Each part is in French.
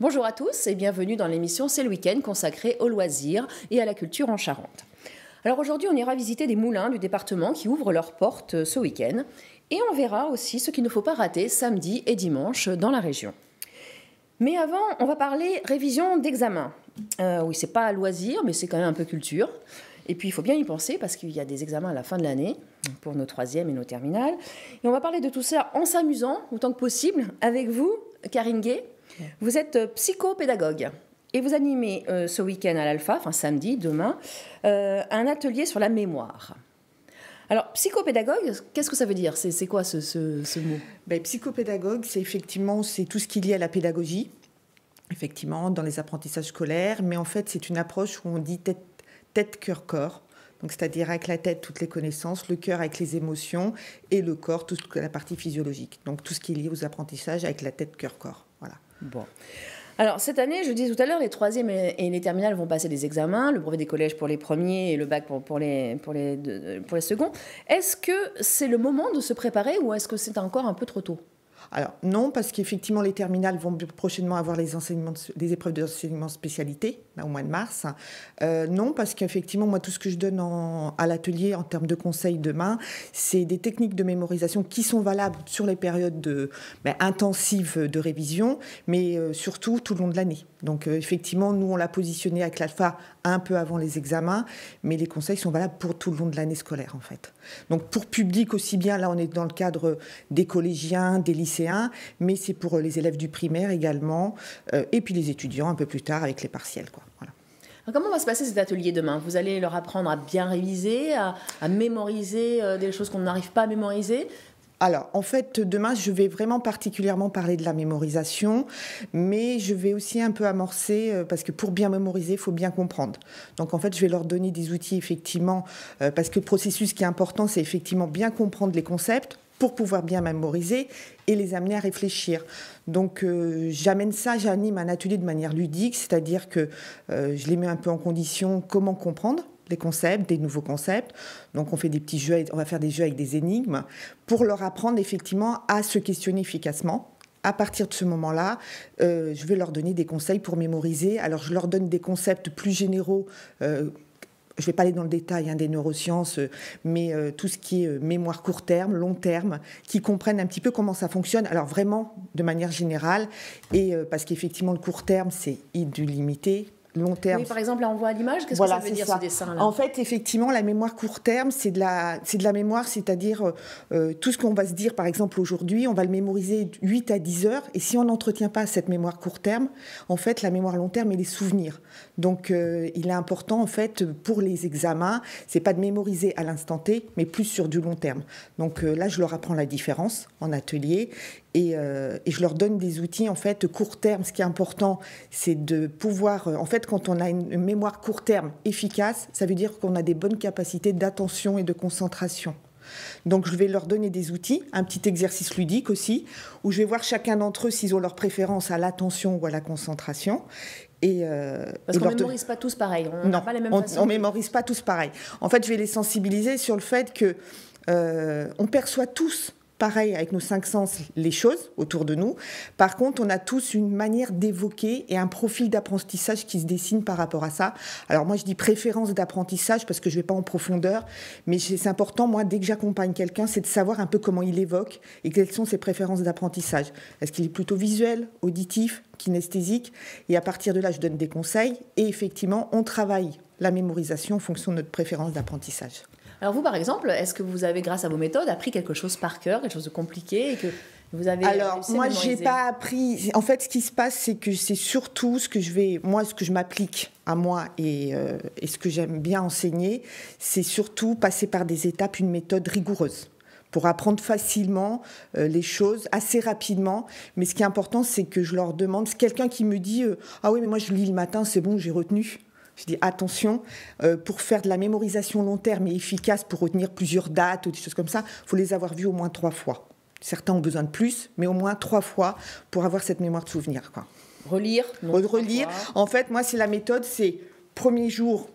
Bonjour à tous et bienvenue dans l'émission C'est le week-end consacrée aux loisirs et à la culture en Charente. Alors aujourd'hui, on ira visiter des moulins du département qui ouvrent leurs portes ce week-end et on verra aussi ce qu'il ne faut pas rater samedi et dimanche dans la région. Mais avant, on va parler révision d'examen. Oui, c'est pas loisir, mais c'est quand même un peu culture. Et puis, il faut bien y penser parce qu'il y a des examens à la fin de l'année pour nos troisièmes et nos terminales. Et on va parler de tout ça en s'amusant autant que possible avec vous, Karine Gay. Vous êtes psychopédagogue et vous animez ce week-end à l'Alpha, enfin samedi, demain, un atelier sur la mémoire. Alors, psychopédagogue, qu'est-ce que ça veut dire ? C'est quoi ce mot ? Psychopédagogue, c'est tout ce qui est lié à la pédagogie, effectivement, dans les apprentissages scolaires. Mais en fait, c'est une approche où on dit tête, cœur, corps. Donc, c'est-à-dire avec la tête, toutes les connaissances, le cœur avec les émotions et le corps, toute la partie physiologique. Donc, tout ce qui est lié aux apprentissages avec la tête, cœur, corps. Voilà. Bon. Alors, cette année, je disais tout à l'heure, les troisièmes et les terminales vont passer des examens, le brevet des collèges pour les premiers et le bac pour les seconds. Est-ce que c'est le moment de se préparer ou est-ce que c'est encore un peu trop tôt ? Alors non, parce qu'effectivement, les terminales vont prochainement avoir des épreuves d'enseignement spécialité, là, au mois de mars. Non, parce qu'effectivement, moi, tout ce que je donne à l'atelier en termes de conseils demain, c'est des techniques de mémorisation qui sont valables sur les périodes intensives de révision, mais surtout tout le long de l'année. Donc effectivement, nous, on l'a positionné avec l'Alpha un peu avant les examens, mais les conseils sont valables pour tout le long de l'année scolaire, en fait. Donc pour public aussi bien, là, on est dans le cadre des collégiens, des lycéens, mais c'est pour les élèves du primaire également, et puis les étudiants un peu plus tard avec les partiels, quoi. Voilà. Alors comment va se passer cet atelier demain ? Vous allez leur apprendre à bien réviser, à mémoriser des choses qu'on n'arrive pas à mémoriser ? Alors, en fait, demain, je vais vraiment particulièrement parler de la mémorisation, mais je vais aussi un peu amorcer, parce que pour bien mémoriser, il faut bien comprendre. Donc, en fait, je vais leur donner des outils, effectivement, parce que le processus qui est important, c'est effectivement bien comprendre les concepts pour pouvoir bien mémoriser et les amener à réfléchir. Donc, j'anime un atelier de manière ludique, c'est-à-dire que je les mets un peu en condition comment comprendre les concepts, des nouveaux concepts. Donc, on fait des petits jeux, on va faire des jeux avec des énigmes pour leur apprendre effectivement à se questionner efficacement. À partir de ce moment-là, je vais leur donner des conseils pour mémoriser. Alors, je leur donne des concepts plus généraux. Je ne vais pas aller dans le détail des neurosciences, mais tout ce qui est mémoire court terme, long terme, qui comprennent un petit peu comment ça fonctionne. Alors, vraiment, de manière générale, et parce qu'effectivement, le court terme, c'est du limité. Long terme. Oui, par exemple, là, on voit à l'image. Qu'est-ce que ça veut dire, ce dessin-là ? En fait, effectivement, la mémoire court terme, c'est de la mémoire, c'est-à-dire tout ce qu'on va se dire, par exemple, aujourd'hui, on va le mémoriser 8 à 10 heures. Et si on n'entretient pas cette mémoire court terme, en fait, la mémoire long terme et les souvenirs. Donc, il est important, en fait, pour les examens, c'est pas de mémoriser à l'instant T, mais plus sur du long terme. Donc là, je leur apprends la différence en atelier. Et je leur donne des outils, en fait, court terme. Ce qui est important, c'est de pouvoir... en fait, quand on a une mémoire court terme efficace, ça veut dire qu'on a des bonnes capacités d'attention et de concentration. Donc, je vais leur donner des outils, un petit exercice ludique aussi, où je vais voir chacun d'entre eux s'ils ont leur préférence à l'attention ou à la concentration. Parce qu'on ne mémorise pas tous pareil. On n'a pas les mêmes façons. On ne mémorise pas tous pareil. En fait, je vais les sensibiliser sur le fait qu'on perçoit tous pareil avec nos 5 sens les choses autour de nous. Par contre, on a tous une manière d'évoquer et un profil d'apprentissage qui se dessine par rapport à ça. Alors moi, je dis préférence d'apprentissage parce que je ne vais pas en profondeur, mais c'est important, moi, dès que j'accompagne quelqu'un, c'est de savoir un peu comment il évoque et quelles sont ses préférences d'apprentissage. Est-ce qu'il est plutôt visuel, auditif, kinesthésique ? Et à partir de là, je donne des conseils et effectivement, on travaille la mémorisation en fonction de notre préférence d'apprentissage. Alors vous, par exemple, est-ce que vous avez, grâce à vos méthodes, appris quelque chose par cœur, quelque chose de compliqué et que vous avez Alors, moi, je n'ai pas appris... En fait, ce qui se passe, c'est que c'est surtout ce que je m'applique à moi et ce que j'aime bien enseigner, c'est surtout passer par des étapes, une méthode rigoureuse pour apprendre facilement les choses, assez rapidement. Mais ce qui est important, c'est que je leur demande... C'est quelqu'un qui me dit « Ah oui, mais moi, je lis le matin, c'est bon, j'ai retenu ». Je dis attention, pour faire de la mémorisation long terme et efficace, pour retenir plusieurs dates ou des choses comme ça, il faut les avoir vues au moins 3 fois. Certains ont besoin de plus, mais au moins 3 fois pour avoir cette mémoire de souvenir, quoi. Relire. Relire. En fait, moi, c'est la méthode, c'est premier jour,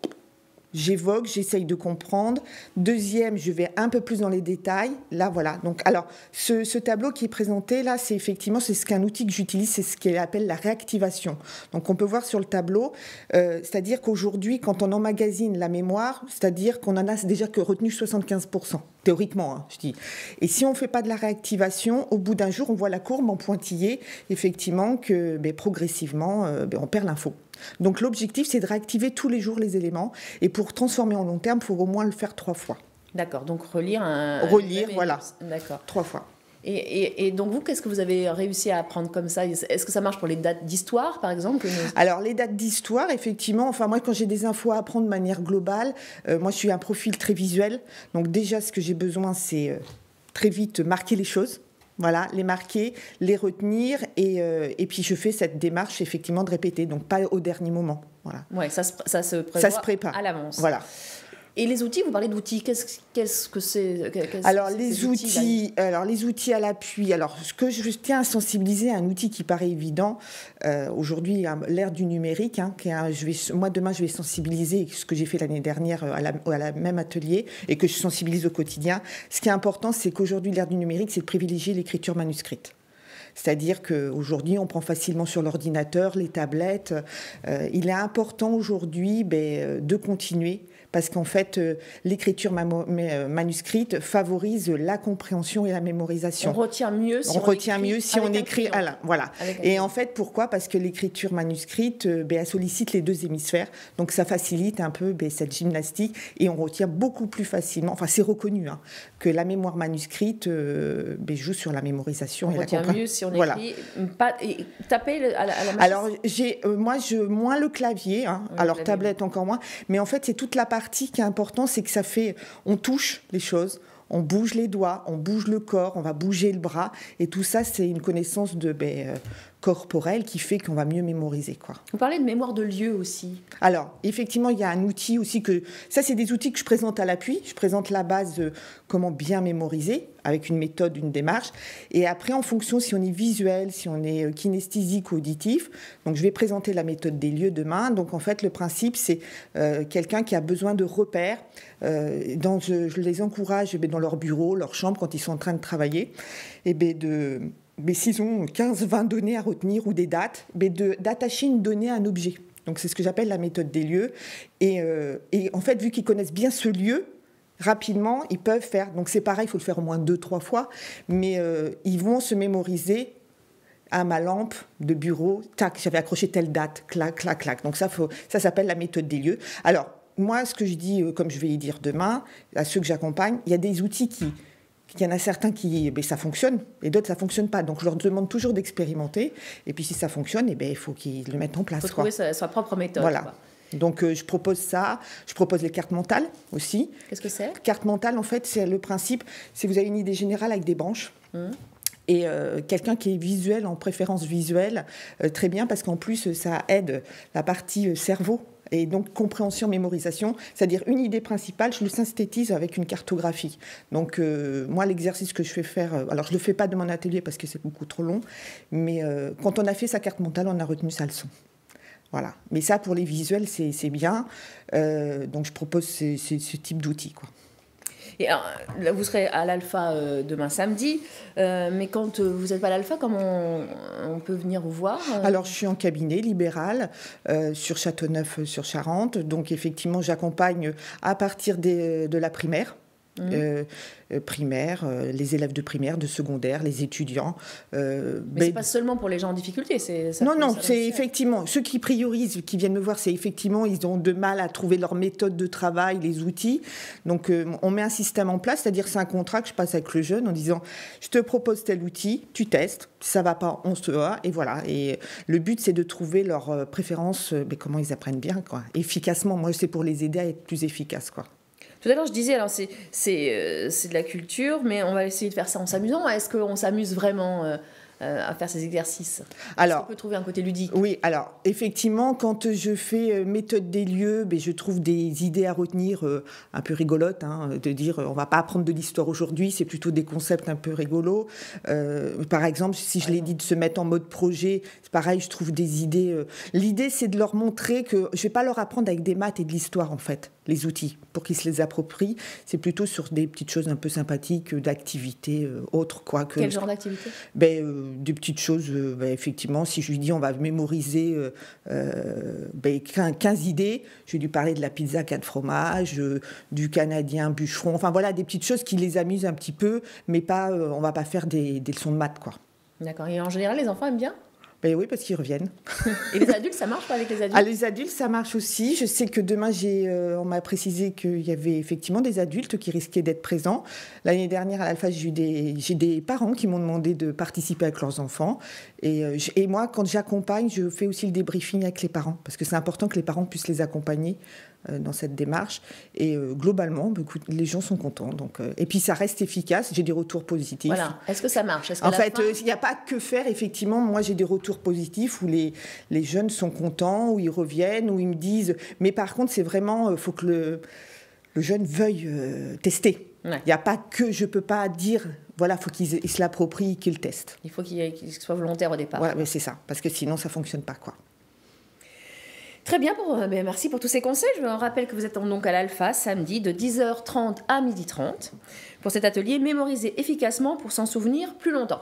j'évoque, j'essaye de comprendre. Deuxième, je vais un peu plus dans les détails. Là, voilà. Donc, alors, ce tableau qui est présenté, là, c'est effectivement, c'est qu'un outil que j'utilise, c'est ce qu'elle appelle la réactivation. Donc, on peut voir sur le tableau, c'est-à-dire qu'aujourd'hui, quand on emmagasine la mémoire, c'est-à-dire qu'on en a déjà que retenu 75%, théoriquement, hein, je dis. Et si on ne fait pas de la réactivation, au bout d'un jour, on voit la courbe en pointillé, effectivement, que progressivement, on perd l'info. Donc l'objectif, c'est de réactiver tous les jours les éléments. Et pour transformer en long terme, il faut au moins le faire 3 fois. D'accord, donc relire voilà. D'accord. 3 fois. Et donc vous, qu'est-ce que vous avez réussi à apprendre comme ça? Est-ce que ça marche pour les dates d'histoire, par exemple? Alors les dates d'histoire, effectivement, enfin moi quand j'ai des infos à apprendre de manière globale, moi je suis un profil très visuel. Donc déjà ce que j'ai besoin, c'est très vite marquer les choses. Voilà, les marquer, les retenir, et puis je fais cette démarche effectivement de répéter, donc pas au dernier moment. Voilà. Ouais, ça se prépare à l'avance. Voilà. Et les outils, vous parlez d'outils, qu'est-ce que c'est? Alors les outils à l'appui. Alors ce que je tiens à sensibiliser, un outil qui paraît évident aujourd'hui, à l'ère du numérique. Hein, moi demain je vais sensibiliser ce que j'ai fait l'année dernière à la même atelier et que je sensibilise au quotidien. Ce qui est important, c'est qu'aujourd'hui l'ère du numérique, c'est de privilégier l'écriture manuscrite. C'est-à-dire qu'aujourd'hui, on prend facilement sur l'ordinateur, les tablettes. Il est important aujourd'hui de continuer parce qu'en fait, l'écriture manuscrite favorise la compréhension et la mémorisation. On retient mieux si on écrit. Voilà. Et en fait, pourquoi? Parce que l'écriture manuscrite, elle sollicite les 2 hémisphères. Donc, ça facilite un peu cette gymnastique et on retient beaucoup plus facilement. Enfin, c'est reconnu que la mémoire manuscrite joue sur la mémorisation. On retient mieux si on écrit. Taper à la machine. Alors, moi, moins le clavier. Alors, tablette encore moins. Mais en fait, c'est toute la partie qui est importante, c'est que on touche les choses, on bouge les doigts, on bouge le corps, on va bouger le bras, et tout ça, c'est une connaissance corporelle qui fait qu'on va mieux mémoriser, quoi. Vous parlez de mémoire de lieu aussi. Alors, effectivement, il y a un outil aussi ça, c'est des outils que je présente à l'appui. Je présente la base de comment bien mémoriser, avec une méthode, une démarche. Et après, en fonction si on est visuel, si on est kinesthésique ou auditif, donc je vais présenter la méthode des lieux demain. Donc, en fait, le principe, c'est quelqu'un qui a besoin de repères. Je les encourage dans leur bureau, leur chambre, quand ils sont en train de travailler, mais s'ils ont 15-20 données à retenir ou des dates, d'attacher une donnée à un objet. Donc c'est ce que j'appelle la méthode des lieux. Et en fait, vu qu'ils connaissent bien ce lieu, rapidement, ils peuvent faire. Donc c'est pareil, il faut le faire au moins 2-3 fois, mais ils vont se mémoriser à ma lampe de bureau. Tac, j'avais accroché telle date, clac, clac, clac. Donc ça s'appelle la méthode des lieux. Alors, moi, ce que je dis, comme je vais y dire demain, à ceux que j'accompagne, il y a des outils il y en a certains qui, ça fonctionne, et d'autres, ça ne fonctionne pas. Donc, je leur demande toujours d'expérimenter. Et puis, si ça fonctionne, il faut qu'ils le mettent en place. Il faut trouver sa propre méthode. Voilà. Quoi. Donc, je propose ça. Je propose les cartes mentales aussi. Qu'est-ce que c'est? Carte mentale, en fait, c'est le principe, c'est vous avez une idée générale avec des branches. Et quelqu'un qui est visuel, en préférence visuelle, très bien, parce qu'en plus, ça aide la partie cerveau. Et donc, compréhension, mémorisation, c'est-à-dire une idée principale, je le synthétise avec une cartographie. Donc, moi, l'exercice que je fais faire, alors je ne le fais pas de mon atelier parce que c'est beaucoup trop long, mais quand on a fait sa carte mentale, on a retenu sa leçon. Voilà. Mais ça, pour les visuels, c'est bien. Donc, je propose ce type d'outils, quoi. Et alors, là, vous serez à l'Alpha demain samedi, mais quand vous n'êtes pas à l'Alpha, comment on peut venir vous voir? Alors, je suis en cabinet libéral sur Châteauneuf-sur-Charente. Donc, effectivement, j'accompagne à partir de la primaire. Les élèves de primaire, de secondaire, les étudiants. Mais c'est pas seulement pour les gens en difficulté. Non, c'est effectivement ceux qui priorisent, qui viennent me voir, c'est effectivement ils ont de mal à trouver leur méthode de travail, les outils. Donc on met un système en place, c'est-à-dire c'est un contrat que je passe avec le jeune en disant je te propose tel outil, tu testes, si ça va pas, on se voit et voilà. Et le but c'est de trouver leur préférence, comment ils apprennent bien, quoi, efficacement. Moi c'est pour les aider à être plus efficaces, quoi. Tout à l'heure, je disais, alors c'est de la culture, mais on va essayer de faire ça en s'amusant. Est-ce qu'on s'amuse vraiment à faire ces exercices? Alors, est-ce qu'on peut trouver un côté ludique? Oui, alors effectivement, quand je fais méthode des lieux, je trouve des idées à retenir un peu rigolotes, de dire on va pas apprendre de l'histoire aujourd'hui, c'est plutôt des concepts un peu rigolos. Par exemple, si je l'ai dit de se mettre en mode projet, c'est pareil, je trouve des idées. L'idée, c'est de leur montrer que je vais pas leur apprendre avec des maths et de l'histoire en fait, les outils, pour qu'ils se les approprient. C'est plutôt sur des petites choses un peu sympathiques, d'activités autres, quoi. Quel genre d'activité? Des petites choses, effectivement, si je lui dis on va mémoriser 15 idées, je vais lui parler de la pizza 4 fromages, du canadien bûcheron, enfin voilà, des petites choses qui les amusent un petit peu, mais pas, on va pas faire des leçons de maths, quoi. D'accord, et en général, les enfants aiment bien? Oui, parce qu'ils reviennent. Et les adultes, ça marche pas avec les adultes? Les adultes, ça marche aussi. Je sais que demain, on m'a précisé qu'il y avait effectivement des adultes qui risquaient d'être présents. L'année dernière, à l'Alpha, j'ai des parents qui m'ont demandé de participer avec leurs enfants. Et moi, quand j'accompagne, je fais aussi le débriefing avec les parents, parce que c'est important que les parents puissent les accompagner dans cette démarche. Et globalement, les gens sont contents. Et puis, ça reste efficace. J'ai des retours positifs. Voilà. Est-ce que ça marche? En fait, il n'y a pas que faire. Effectivement, moi, j'ai des retours positifs où les jeunes sont contents, où ils reviennent, où ils me disent... Mais par contre, c'est vraiment... Il faut que le jeune veuille tester. Il n'y a pas que... Je ne peux pas dire... Voilà, il faut qu'il se l'approprie, qu'il teste. Il faut qu'il soit volontaire au départ. Ouais, mais c'est ça. Parce que sinon, ça ne fonctionne pas, quoi. Très bien, merci pour tous ces conseils. Je vous rappelle que vous êtes donc à l'Alpha samedi de 10h30 à 12h30 pour cet atelier Mémoriser efficacement pour s'en souvenir plus longtemps.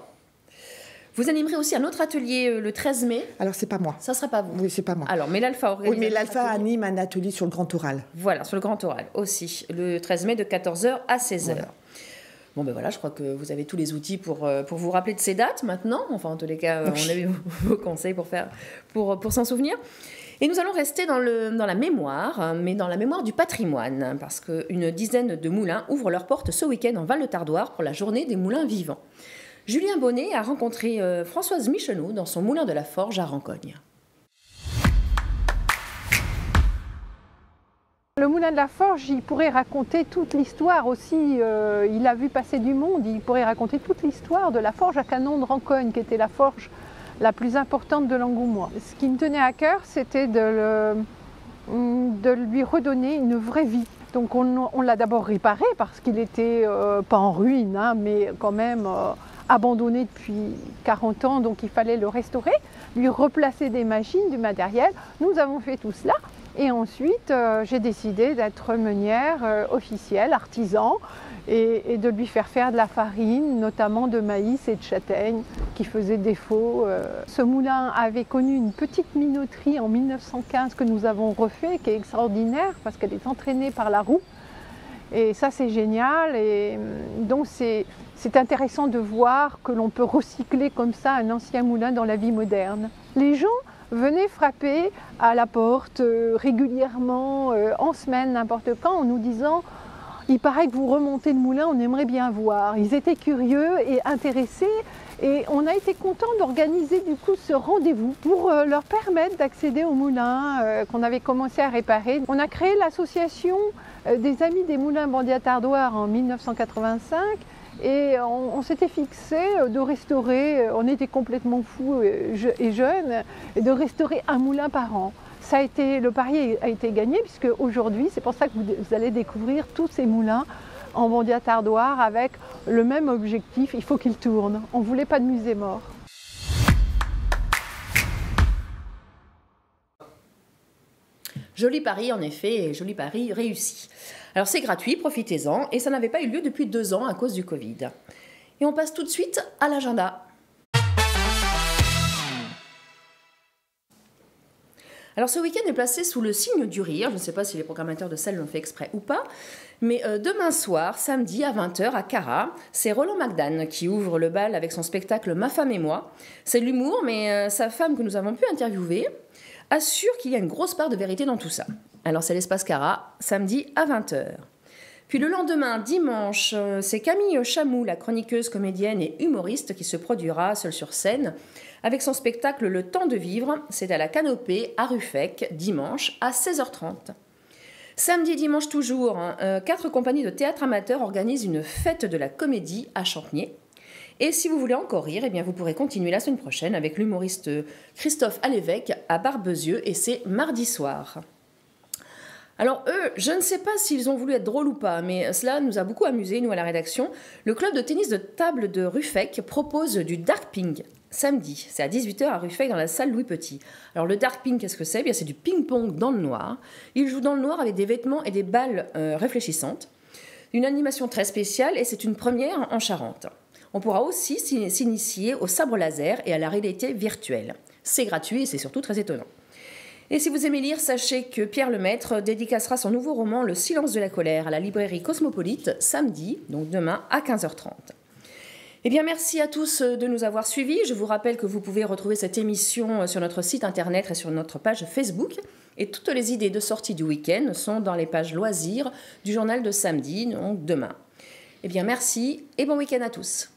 Vous animerez aussi un autre atelier le 13 mai. Alors, c'est pas moi. Ça ne sera pas vous. Oui, c'est pas moi. Alors, mais l'Alpha organise. Oui, mais l'Alpha anime un atelier sur le grand oral. Voilà, sur le grand oral aussi, le 13 mai de 14h à 16h. Voilà. Bon, voilà, je crois que vous avez tous les outils pour vous rappeler de ces dates maintenant. Enfin, en tous les cas, on a eu vos conseils pour s'en souvenir. Et nous allons rester dans la mémoire, mais dans la mémoire du patrimoine, parce qu'une dizaine de moulins ouvrent leurs portes ce week-end en Val-de-Tardoire pour la journée des moulins vivants. Julien Bonnet a rencontré Françoise Michonneau dans son moulin de la Forge à Rancogne. Le moulin de la Forge, il pourrait raconter toute l'histoire aussi. Il a vu passer du monde, il pourrait raconter toute l'histoire de la Forge à canon de Rancogne, qui était la forge la plus importante de l'Angoumois. Ce qui me tenait à cœur, c'était de lui redonner une vraie vie. Donc on l'a d'abord réparé parce qu'il était pas en ruine, mais quand même abandonné depuis 40 ans, donc il fallait le restaurer, lui replacer des machines, du matériel. Nous avons fait tout cela. Et ensuite, j'ai décidé d'être meunière officielle, artisan, et de lui faire de la farine, notamment de maïs et de châtaigne, qui faisait défaut. Ce moulin avait connu une petite minoterie en 1915 que nous avons refait, qui est extraordinaire, parce qu'elle est entraînée par la roue. Et ça, c'est génial. Et donc, c'est intéressant de voir que l'on peut recycler comme ça un ancien moulin dans la vie moderne. Les gens venaient frapper à la porte régulièrement, en semaine, n'importe quand, en nous disant « Il paraît que vous remontez le moulin, on aimerait bien voir ». Ils étaient curieux et intéressés et on a été content d'organiser du coup ce rendez-vous pour leur permettre d'accéder au moulin qu'on avait commencé à réparer. On a créé l'association des Amis des Moulins Bandiat-Tardoire en 1985. Et on s'était fixé de restaurer, on était complètement fous et jeunes, et de restaurer un moulin par an. Le pari a été gagné, puisque aujourd'hui, c'est pour ça que vous allez découvrir tous ces moulins en Bandiat-Tardoire avec le même objectif, il faut qu'ils tournent. On ne voulait pas de musée mort. Joli pari en effet, et joli pari réussi. Alors c'est gratuit, profitez-en, et ça n'avait pas eu lieu depuis 2 ans à cause du Covid. Et on passe tout de suite à l'agenda. Alors ce week-end est placé sous le signe du rire, je ne sais pas si les programmateurs de salle l'ont fait exprès ou pas, mais demain soir, samedi à 20h à Cara, c'est Roland Magdan qui ouvre le bal avec son spectacle Ma femme et moi. C'est de l'humour, mais sa femme que nous avons pu interviewer assure qu'il y a une grosse part de vérité dans tout ça. Alors c'est l'espace Cara, samedi à 20h. Puis le lendemain, dimanche, c'est Camille Chamou, la chroniqueuse, comédienne et humoriste qui se produira seule sur scène avec son spectacle Le temps de vivre. C'est à la Canopée, à Ruffec, dimanche à 16h30. Samedi et dimanche toujours, 4 compagnies de théâtre amateur organisent une fête de la comédie à Champniers. Et si vous voulez encore rire, eh bien vous pourrez continuer la semaine prochaine avec l'humoriste Christophe Alévêque à Barbezieux et c'est mardi soir. Alors eux, je ne sais pas s'ils ont voulu être drôles ou pas, mais cela nous a beaucoup amusés, nous à la rédaction. Le club de tennis de table de Ruffec propose du dark ping samedi. C'est à 18h à Ruffec dans la salle Louis Petit. Alors le dark ping, qu'est-ce que c'est ? Eh bien, c'est du ping-pong dans le noir. Ils jouent dans le noir avec des vêtements et des balles réfléchissantes. Une animation très spéciale et c'est une première en Charente. On pourra aussi s'initier au sabre laser et à la réalité virtuelle. C'est gratuit et c'est surtout très étonnant. Et si vous aimez lire, sachez que Pierre Lemaître dédicacera son nouveau roman Le silence de la colère à la librairie Cosmopolite samedi, donc demain à 15h30. Eh bien, merci à tous de nous avoir suivis. Je vous rappelle que vous pouvez retrouver cette émission sur notre site internet et sur notre page Facebook. Et toutes les idées de sortie du week-end sont dans les pages loisirs du journal de samedi, donc demain. Eh bien, merci et bon week-end à tous.